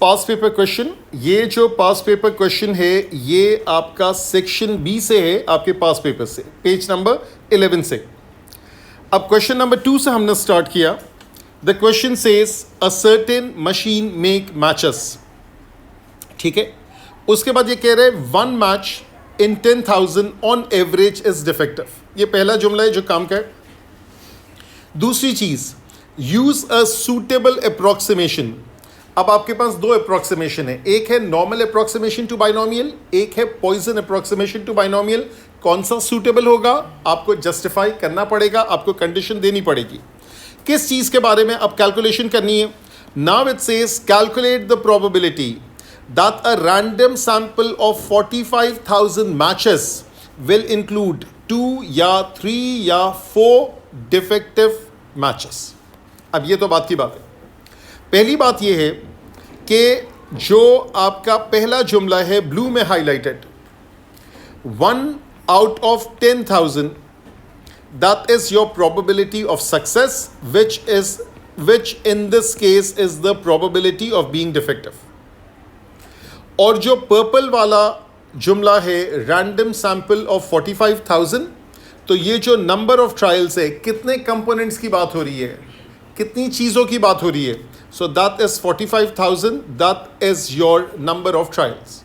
पास paper question, ये जो पास paper question है ये आपका सेक्शन बी से है, आपके पास पेपर से, पेज नंबर 11 से। अब क्वेश्चन नंबर 2 से हमने स्टार्ट किया। The question says a certain machine make matches, ठीक है। उसके बाद ये कह रहे हैं 1 match in 10,000 on average is defective. ये पहला जुमला है जो काम का है। दूसरी चीज, यूज अ सूटेबल अप्रोक्सीमेशन। अब आपके पास दो अप्रोक्सीमेशन है, एक है नॉर्मल अप्रोक्सीमेशन टू बाइनोमियल, एक है पॉइजन अप्रोक्सीमेशन टू बाइनोमियल। कौन सा सूटेबल होगा आपको जस्टिफाई करना पड़ेगा, आपको कंडीशन देनी पड़ेगी। किस चीज के बारे में अब कैलकुलेशन करनी है। Now it says calculate the probability that a random sample of 45,000 matches will include 2 या 3 या 4 डिफेक्टिव मैचेस। अब ये तो बात की बात है। पहली बात यह है कि जो आपका पहला जुमला है ब्लू में highlighted, 1 out of 10,000 that is your probability of success which in this case is the probability of being defective. और जो पर्पल वाला जुमला है रैंडम सैंपल ऑफ 45,000, तो ये जो नंबर ऑफ ट्रायल्स है, कितने कंपोनेंट्स की बात हो रही है, कितनी चीज़ों की बात हो रही है। So that is 45,000, that is your number of trials.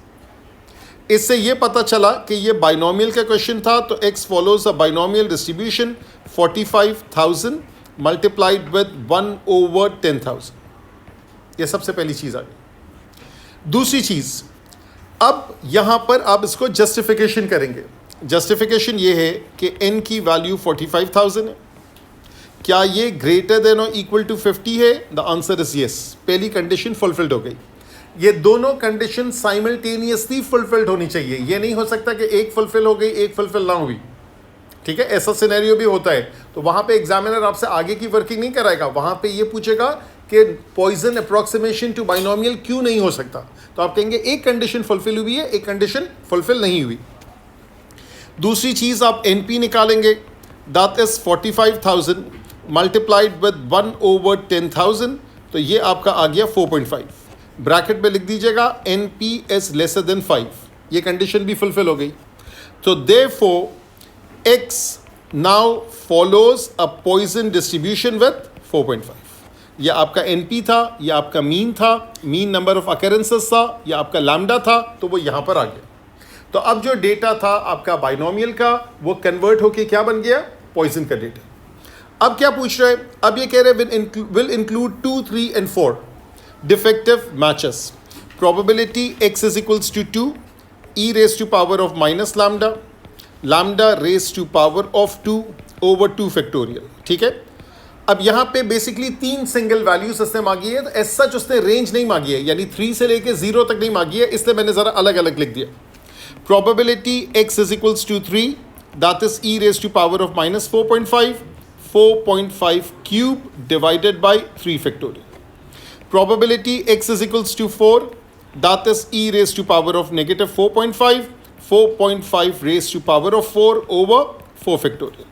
इससे ये पता चला कि ये बाइनोमियल का क्वेश्चन था, तो x follows a binomial distribution 45,000 multiplied with 1/10,000। ये सबसे पहली चीज़ आ गई। दूसरी चीज़, अब यहाँ पर आप इसको जस्टिफिकेशन करेंगे। जस्टिफिकेशन ये है कि n की वैल्यू 45,000 है, क्या ये ग्रेटर देन और इक्वल टू 50 है। The answer is yes. पहली कंडीशन फुलफिल्ड हो गई। ये दोनों कंडीशन साइमल्टेनियसली फुलफिल्ड होनी चाहिए। ये नहीं हो सकता कि एक फुलफिल हो गई एक फुलफिल ना हुई, ठीक है। ऐसा सिनेरियो भी होता है, तो वहां पे एग्जामिनर आपसे आगे की वर्किंग नहीं कराएगा, वहां पे ये पूछेगा कि पॉइजन अप्रोक्सीमेशन टू बाइनोमियल क्यों नहीं हो सकता, तो आप कहेंगे एक कंडीशन फुलफिल हुई है, एक कंडीशन फुलफिल नहीं हुई। दूसरी चीज, आप एनपी निकालेंगे, दैट इज 45,000 मल्टीप्लाइड विद 1/10,000, तो ये आपका आ गया 4.5। ब्रैकेट में लिख दीजिएगा NP इज लेसर देन 5। ये कंडीशन भी फुलफिल हो गई। तो therefore X now follows a Poisson distribution with 4.5। ये आपका NP था, ये आपका मीन था, मीन नंबर ऑफ अकरेंसेस था, ये आपका लैम्डा था, तो वो यहाँ पर आ गया। तो अब जो डेटा था आपका बाइनोमियल का, वो कन्वर्ट होके क्या बन गया, पॉइजन का डेटा। अब क्या पूछ रहे हैं, अब ये कह रहे हैं will include 2, 3 and 4 defective matches. Probability x is equals to 2 e raise to power of minus lambda, lambda raise to power of 2/2 factorial, ठीक है। अब यहाँ पे बेसिकली 3 सिंगल वैल्यूज इसने मांगी है, तो एज सच उसने रेंज नहीं मांगी है, यानी 3 से लेके 0 तक नहीं मांगी है, इसलिए मैंने जरा अलग अलग लिख दिया। Probability x is equals to 3, that is e raise to power of minus 4.5 cube divided by 3 factorial. Probability x is equals to 4, that is e raised to power of negative 4.5 raised to power of 4 over 4 factorial.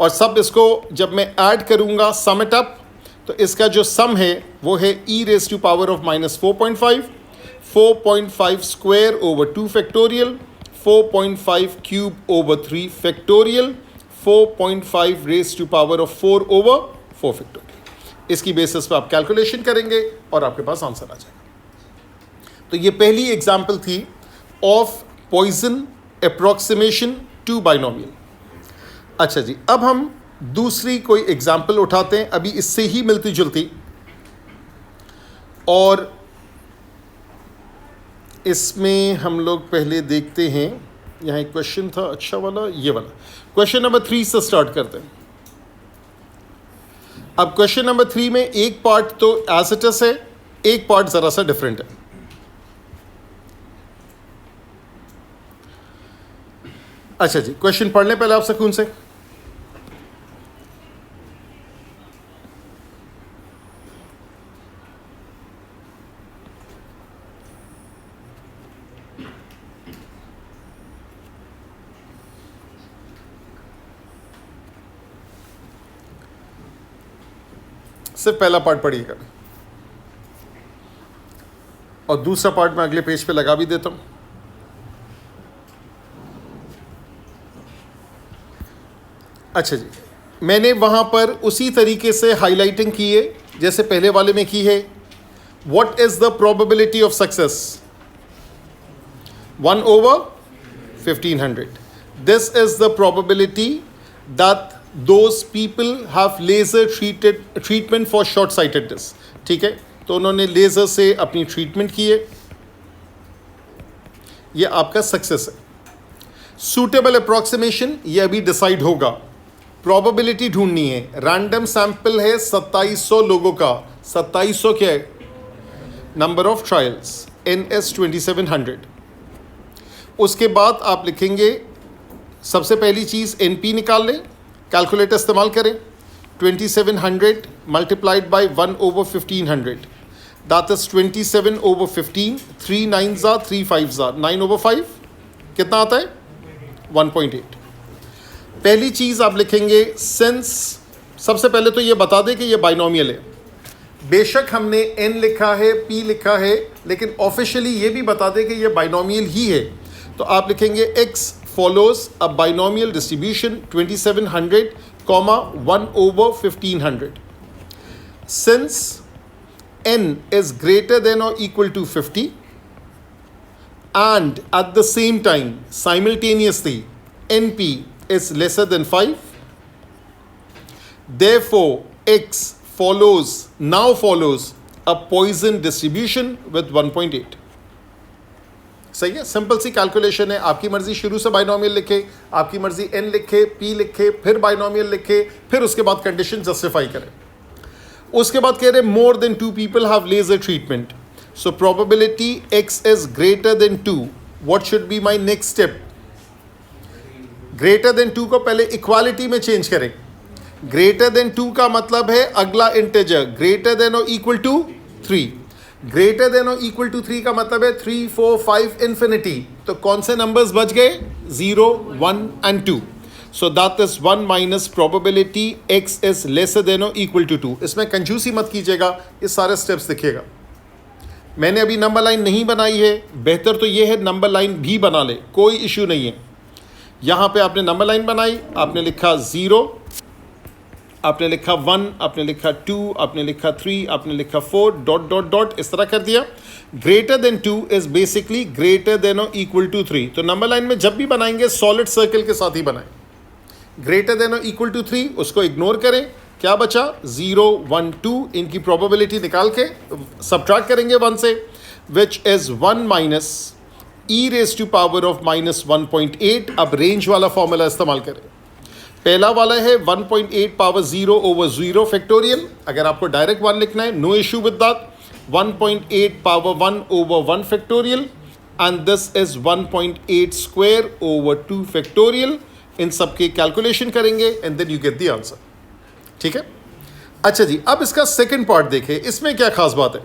और सब इसको जब मैं add करूंगा सम it up, तो इसका जो सम है वो है e raised to power of minus 4.5 square over 2 factorial, 4.5 cube over 3 factorial, 4.5 raise to power of 4 over 4 factorial. इसकी बेसिस पे आप कैलकुलेशन करेंगे और आपके पास आंसर आ जाएगा। तो ये पहली एग्जांपल थी of Poisson approximation to binomial. अच्छा जी, अब हम दूसरी कोई एग्जांपल उठाते हैं, अभी इससे ही मिलती जुलती, और इसमें हम लोग पहले देखते हैं। यहाँ एक क्वेश्चन था अच्छा वाला, ये वाला क्वेश्चन नंबर 3 से स्टार्ट करते हैं। अब क्वेश्चन नंबर 3 में एक पार्ट तो एज इट इज है, एक पार्ट जरा सा डिफरेंट है। अच्छा जी, क्वेश्चन पढ़ने पहले आप सुकून से। सिर्फ पहला पार्ट पढ़िएगा। और दूसरा पार्ट मैं अगले पेज पे लगा भी देता हूं। अच्छा जी, मैंने वहां पर उसी तरीके से हाईलाइटिंग की है जैसे पहले वाले में की है। What is the probability of success? 1/1500. This is the probability that those people have laser treatment for short sightedness. ठीक है, तो उन्होंने लेजर से अपनी ट्रीटमेंट की है, ये आपका सक्सेस है। सूटेबल अप्रॉक्सीमेशन ये अभी डिसाइड होगा। प्रोबेबिलिटी ढूंढनी है, रैंडम सैंपल है 2700 लोगों का। 2700 क्या है? Number of trials, NS 2700। उसके बाद आप लिखेंगे, सबसे पहली चीज़ NP निकाल लें, कैलकुलेटर इस्तेमाल करें। 2700 multiplied by 1/1500, that is 27/15। 3 9s are 3 5s are 9/5, कितना आता है? 1.8। पहली चीज़ आप लिखेंगे सिंस, सबसे पहले तो ये बता दें कि ये बाइनोमियल है। बेशक हमने N लिखा है, P लिखा है, लेकिन ऑफिशियली ये भी बता दें कि ये बाइनोमियल ही है। तो आप लिखेंगे X follows a binomial distribution 2700, 1/1500. Since N is greater than or equal to 50 and at the same time simultaneously NP is lesser than 5, therefore X now follows a Poisson distribution with 1.8. सही है, simple सी calculation है। आपकी मर्जी शुरू से binomial लिखे, आपकी मर्जी N लिखे, P लिखे, फिर बाइनोमियल लिखे, फिर उसके बाद कंडीशन जस्टिफाई करें। उसके बाद कह रहे more than 2 people have laser treatment, so probability X is greater than 2। What should be my next step? Greater than 2 को पहले इक्वालिटी में चेंज करें। ग्रेटर देन 2 का मतलब है अगला इंटीजर ग्रेटर देन और इक्वल टू 3। ग्रेटर देन और इक्वल टू 3 का मतलब है 3 4 5 इन्फिनिटी। तो कौन से नंबर्स बच गए? 0 1 and 2। So that is 1 minus probability X is lesser then और इक्वल टू 2। इसमें कंजूसी मत कीजिएगा, ये सारे स्टेप्स दिखेगा। मैंने अभी नंबर लाइन नहीं बनाई है, बेहतर तो ये है नंबर लाइन भी बना ले, कोई इश्यू नहीं है। यहाँ पे आपने नंबर लाइन बनाई, आपने लिखा 0, आपने लिखा 1, आपने लिखा 2, आपने लिखा 3, आपने लिखा 4, डॉट डॉट डॉट, इस तरह कर दिया। Greater than 2 is basically greater than और इक्वल टू 3। तो नंबर लाइन में जब भी बनाएंगे सॉलिड सर्कल के साथ ही बनाएं। ग्रेटर देन और इक्वल टू 3 उसको इग्नोर करें, क्या बचा? 0 1 2। इनकी प्रोबेबिलिटी निकाल के सबट्रैक्ट करेंगे 1 से, which is 1 minus e raise to power of -1.8। अब रेंज वाला फॉर्मूला इस्तेमाल करें। पहला वाला है 1.8 पावर 0 ओवर 0 फैक्टोरियल। अगर आपको डायरेक्ट 1 लिखना है, no issue with that. 1.8 power 1 over 1 factorial and this is 1.8 square over 2 factorial. इन सब के कैलकुलेशन करेंगे and then you get the answer. ठीक है, अच्छा जी, अब इसका सेकंड पार्ट देखें, इसमें क्या खास बात है?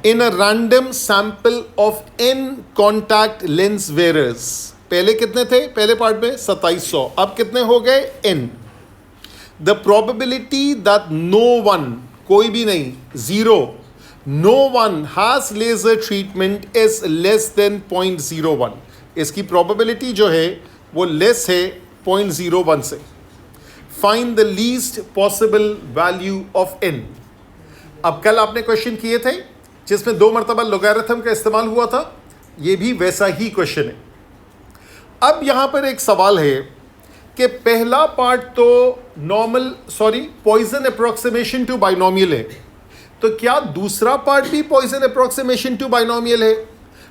In a random sample of n contact lens wearers, पहले कितने थे? पहले पार्ट में 2700, अब कितने हो गए? n. The probability that no one, कोई भी नहीं, 0, no one has laser treatment is less than 0.01. इसकी probability जो है वो लेस है 0.01 से। Find the least possible value of n. अब कल आपने क्वेश्चन किए थे जिसमें 2 मरतबा लोगैरिथम का इस्तेमाल हुआ था, ये भी वैसा ही क्वेश्चन है। अब यहां पर एक सवाल है कि पहला पार्ट तो पॉइजन अप्रोक्सीमेशन टू बाइनोमियल है, तो क्या दूसरा पार्ट भी पॉइजन अप्रोक्सीमेशन टू बाइनोमियल है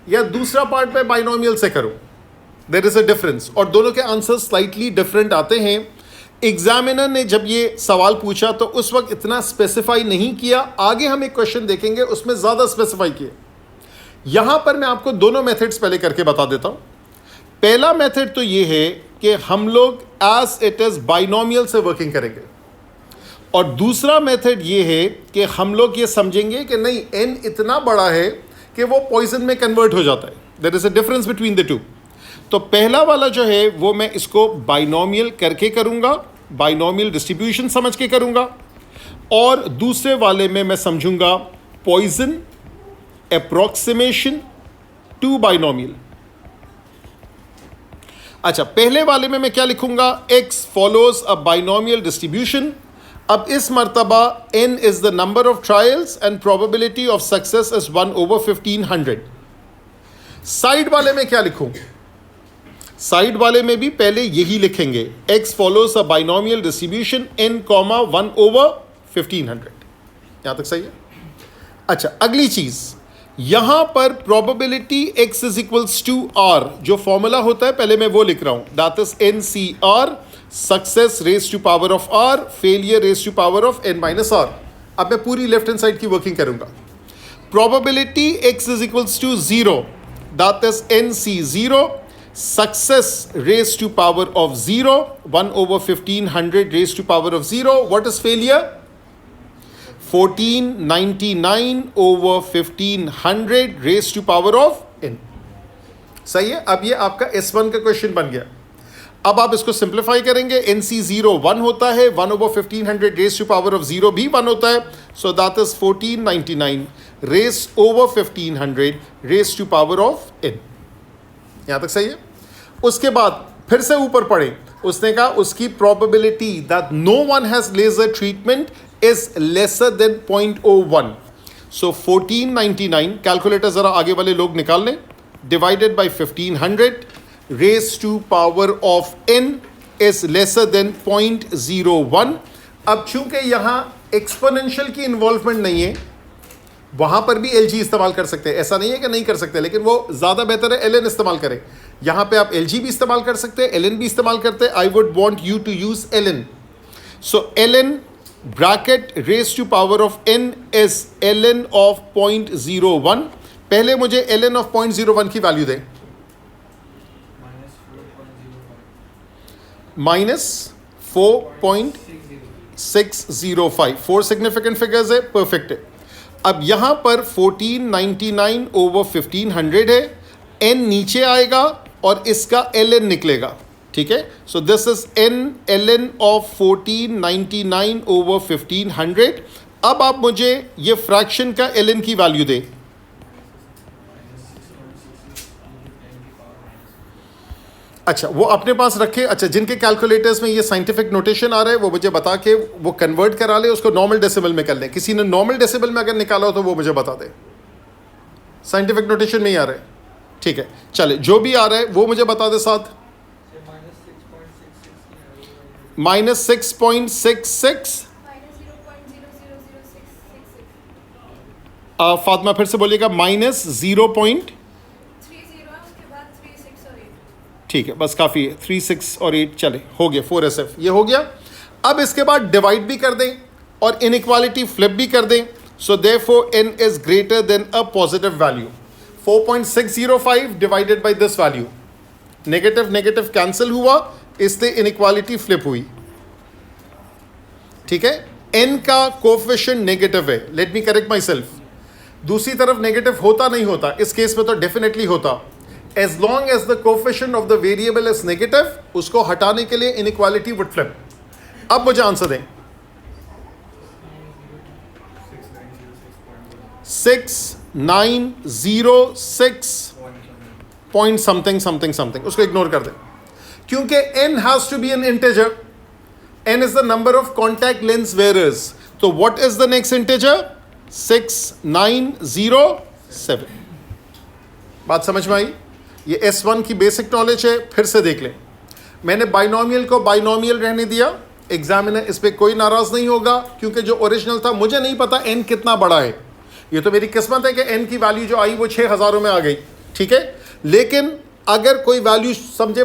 या दूसरा पार्ट मैं बाइनोमियल से करूं? देयर इज अ डिफरेंस, और दोनों के आंसर स्लाइटली डिफरेंट आते हैं। एग्जामिनर ने जब ये सवाल पूछा तो उस वक्त इतना स्पेसिफाई नहीं किया, आगे हम एक क्वेश्चन देखेंगे उसमें ज़्यादा स्पेसिफाई किया। यहाँ पर मैं आपको दोनों मेथड्स पहले करके बता देता हूँ। पहला मेथड तो ये है कि हम लोग एज इट इज़ बाइनोमियल से वर्किंग करेंगे, और दूसरा मेथड ये है कि हम लोग ये समझेंगे कि नहीं, n इतना बड़ा है कि वो पॉइजन में कन्वर्ट हो जाता है। There is a difference between the two. तो पहला वाला जो है वो मैं इसको बाइनोमियल करके करूंगा, बाइनोमियल डिस्ट्रीब्यूशन समझ के करूंगा, और दूसरे वाले में मैं समझूंगा पॉइजन अप्रोक्सीमेशन टू बाइनोमियल। अच्छा, पहले वाले में मैं क्या लिखूंगा, x follows a binomial distribution. अब इस मर्तबा n is the number of trials and probability of success is 1/1500। Side वाले में क्या लिखूं, साइड वाले में भी पहले यही लिखेंगे, x follows a binomial distribution n, 1/1500। यहां तक सही है। अच्छा, अगली चीज, यहां पर probability x is equals to r, जो फॉर्मूला होता है पहले मैं वो लिख रहा हूं, that is NCR, success raise to power of r, failure raise to power of n minus r। अब मैं पूरी लेफ्ट हैंड साइड की वर्किंग करूंगा। Probability x is equals to 0, that is NC0, success raise to power of 0, 1/1500 raise to power of 0। What is failure? 1499/1500 raise to power of n। सही है। अब ये आपका S1 का क्वेश्चन बन गया। अब आप इसको सिंप्लीफाई करेंगे, NC0 1 होता है, 1/1500 रेज टू पावर ऑफ 0 भी 1 होता है, so that is 1499 raise over 1500 raise to power of n। यहां तक सही है। उसके बाद फिर से ऊपर पढ़े, उसने कहा उसकी probability that no one has laser treatment is lesser than 0.01। So 1499, calculator जरा आगे वाले लोग निकाल लें, divided by 1500 raise to power of n is lesser than 0.01। अब चूंकि यहां एक्सपोनेंशियल की इन्वॉल्वमेंट नहीं है, वहां पर भी LG इस्तेमाल कर सकते हैं, ऐसा नहीं है कि नहीं कर सकते, लेकिन वो ज्यादा बेहतर है LN इस्तेमाल करें। यहां पे आप LG भी इस्तेमाल कर सकते हैं, LN भी इस्तेमाल करते हैं। I would want you to use LN। So LN bracket raise to power of n is LN of 0.01। पहले मुझे LN ऑफ 0.01 की वैल्यू दें, -4.605। 4 सिग्निफिकेंट फिगर्स है, परफेक्ट है। अब यहां पर 1499/1500 है, n नीचे आएगा और इसका ln निकलेगा, ठीक है। So this is ln of 1499/1500। अब आप मुझे ये फ्रैक्शन का ln की वैल्यू दें। अच्छा, वो अपने पास रखे। अच्छा, जिनके कैलकुलेटर्स में ये साइंटिफिक नोटेशन आ रहा है वो मुझे बता के वो कन्वर्ट करा ले, उसको नॉर्मल डेसिमल में कर लें। किसी ने नॉर्मल डेसिमल में अगर निकाला हो तो वो मुझे बता दे। साइंटिफिक नोटेशन में ही आ रहा है, ठीक है। चले, जो भी आ रहा है वो मुझे बता दे साथ। -6.66। फातिमा फिर से बोलिएगा, -0. ठीक है, बस काफ़ी है, 3, 6 और 8। चले, हो गया 4SF, ये हो गया। अब इसके बाद डिवाइड भी कर दें और इनइक्वालिटी फ्लिप भी कर दें। So therefore n is greater then a positive value. 4.605 divided by this value, negative negative cancel हुआ, इससे इनइक्वालिटी फ्लिप हुई, ठीक है। n का कोएफिशिएंट नेगेटिव है, let me correct my self. दूसरी तरफ नेगेटिव होता नहीं होता, इस केस में तो डेफिनेटली होता। As long as the coefficient of the variable is negative, उसको हटाने के लिए inequality would flip। अब मुझे आंसर दें। 6906 पॉइंट समथिंग समथिंग समथिंग, उसको इग्नोर कर दें, क्योंकि n has to be an integer। n is the number of contact lens wearers। तो what is the next integer? 6907। बात समझ में आई? ये S1 की बेसिक नॉलेज है। फिर से देख लें, मैंने बाइनोमियल को बाइनोमियल रहने दिया। एग्जामिनर इस पर कोई नाराज नहीं होगा, क्योंकि जो ओरिजिनल था, मुझे नहीं पता n कितना बड़ा है। ये तो मेरी किस्मत है कि n की वैल्यू जो आई वो 6000 में आ गई, ठीक है। लेकिन अगर कोई वैल्यू समझे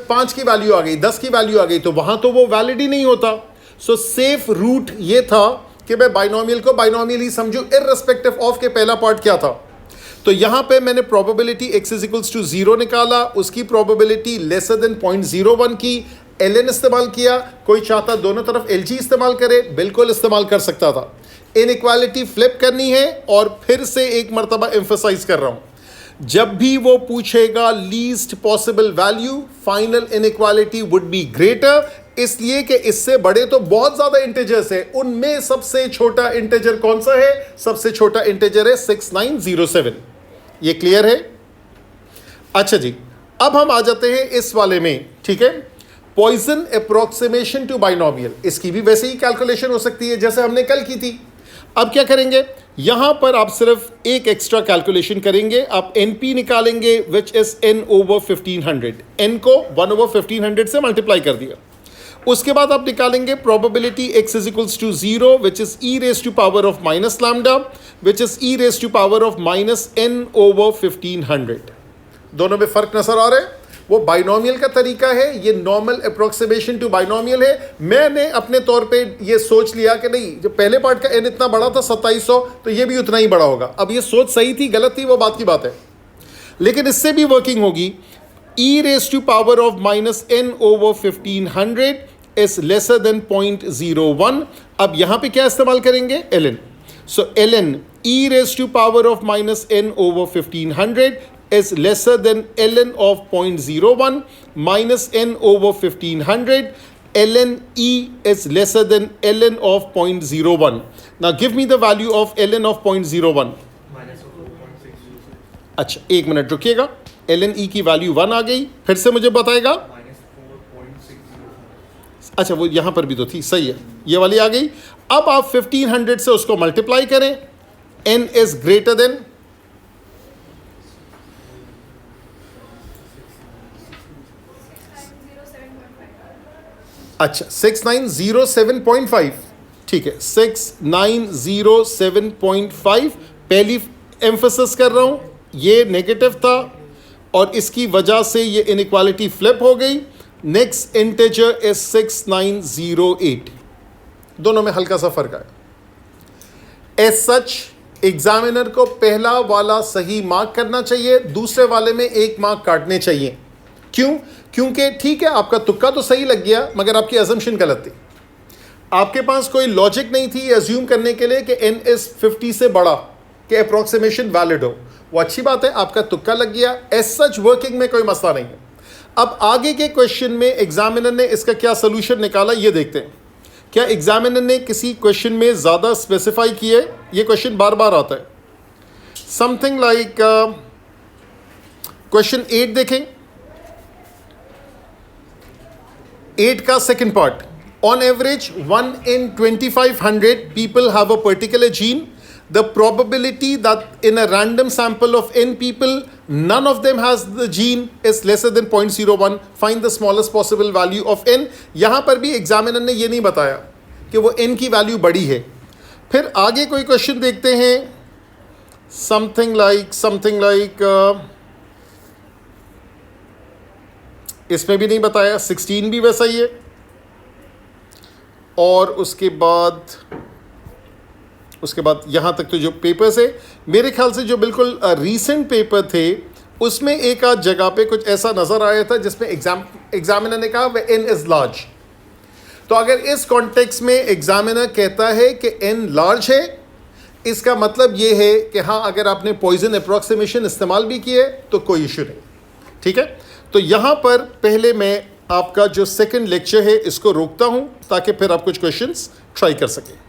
5 की वैल्यू आ गई, 10 की वैल्यू आ गई, तो वहां तो वो वैलिड ही नहीं होता। सो सेफ रूट ये था कि मैं बाइनोमियल को बाइनोमियल ही समझूं, इररिस्पेक्टिव ऑफ के पहला पार्ट क्या था। तो यहां पे मैंने probability x is equals to 0 निकाला, उसकी प्रोबेबिलिटी लेसर देन 0.01 की, ln इस्तेमाल किया। कोई चाहता दोनों तरफ LG इस्तेमाल करे, बिल्कुल इस्तेमाल कर सकता था। इनइक्वालिटी फ्लिप करनी है, और फिर से एक मरतबा एम्फसाइज कर रहा हूं, जब भी वो पूछेगा least possible value, final inequality would be greater, इसलिए कि इससे बड़े तो बहुत ज्यादा इंटेजर्स है, उनमें सबसे छोटा इंटेजर कौन सा है? सबसे छोटा इंटेजर है 6907। ये क्लियर है? अच्छा जी, अब हम आ जाते हैं इस वाले में, ठीक है, पॉइजन अप्रोक्सीमेशन टू बाइनोमियल। इसकी भी वैसे ही कैलकुलेशन हो सकती है जैसे हमने कल की थी। अब क्या करेंगे, यहां पर आप सिर्फ एक एक्स्ट्रा कैलकुलेशन करेंगे, आप NP निकालेंगे which is n over 1500। n को 1 ओवर 1500 से मल्टीप्लाई कर दिया। उसके बाद आप निकालेंगे probability x is equals to 0 which is e raise to power of minus lambda which is e raise to power of minus n over 1500। दोनों में फर्क नजर आ रहा है? वो बाइनोमियल का तरीका है, ये नॉर्मल अप्रोक्सीमेशन टू बाइनोमियल है। मैंने अपने तौर पे ये सोच लिया कि नहीं, जो पहले पार्ट का n इतना बड़ा था 2700, तो ये भी उतना ही बड़ा होगा। अब ये सोच सही थी गलत थी वो बात की बात है, लेकिन इससे भी वर्किंग होगी। e raise to power of minus n over 1500 is lesser than 0.01। अब यहां पे क्या इस्तेमाल करेंगे? ln। So ln e raise to power of minus n over 1500 is lesser than ln of 0.01 minus n over 1500. ln e is lesser than ln of 0.01. Now give me the value of ln of 0.01. अच्छा, एक minute रुकिएगा, ln e की value 1 आ गई, फिर से मुझे बताएगा। अच्छा, वो यहां पर भी तो थी, सही है, ये वाली आ गई। अब आप 1500 से उसको मल्टीप्लाई करें, n is greater than, अच्छा 6907.5, ठीक है 6907.5। पहली एम्फेसिस कर रहा हूं, ये नेगेटिव था और इसकी वजह से ये इनइक्वालिटी फ्लिप हो गई। Next integer is 6908। दोनों में हल्का सा फर्क आया। एज सच एग्जामिनर को पहला वाला सही मार्क करना चाहिए, दूसरे वाले में 1 मार्क काटने चाहिए। क्यों? क्योंकि ठीक है आपका तुक्का तो सही लग गया मगर आपकी अजम्पशन गलत थी। आपके पास कोई लॉजिक नहीं थी अज्यूम करने के लिए कि n इज 50 से बड़ा, कि अप्रोक्सीमेशन वैलिड हो। वो अच्छी बात है, आपका तुक्का लग गया। एज सच वर्किंग में कोई मसला नहीं है। अब आगे के क्वेश्चन में एग्जामिनर ने इसका क्या सोल्यूशन निकाला ये देखते हैं। क्या एग्जामिनर ने किसी क्वेश्चन में ज़्यादा स्पेसिफाई किए? ये क्वेश्चन बार बार आता है। समथिंग लाइक क्वेश्चन 8 देखें, 8 का second part. On average 1 in 2500 people have a particular gene. The probability that in a random sample of n people none of them has the gene is lesser than 0.01. Find the smallest possible value of n. यहां पर भी examiner ने ये नहीं बताया कि वो n की वैल्यू बड़ी है। फिर आगे कोई क्वेश्चन देखते हैं, समथिंग लाइक इसमें भी नहीं बताया, 16 भी वैसा ही है। और उसके बाद यहाँ तक तो जो पेपर्स है मेरे ख्याल से जो बिल्कुल रीसेंट पेपर थे उसमें एक आध जगह पे कुछ ऐसा नज़र आया था जिसमें एग्जामिनर ने कहा वह n इज़ लार्ज। तो अगर इस कॉन्टेक्स्ट में एग्जामिनर कहता है कि n लार्ज है, इसका मतलब ये है कि हाँ अगर आपने पॉइजन अप्रॉक्सीमेशन इस्तेमाल भी किए तो कोई इशू नहीं। ठीक है, तो यहाँ पर पहले मैं आपका जो सेकंड लेक्चर है इसको रोकता हूँ ताकि फिर आप कुछ क्वेश्चंस ट्राई कर सकें।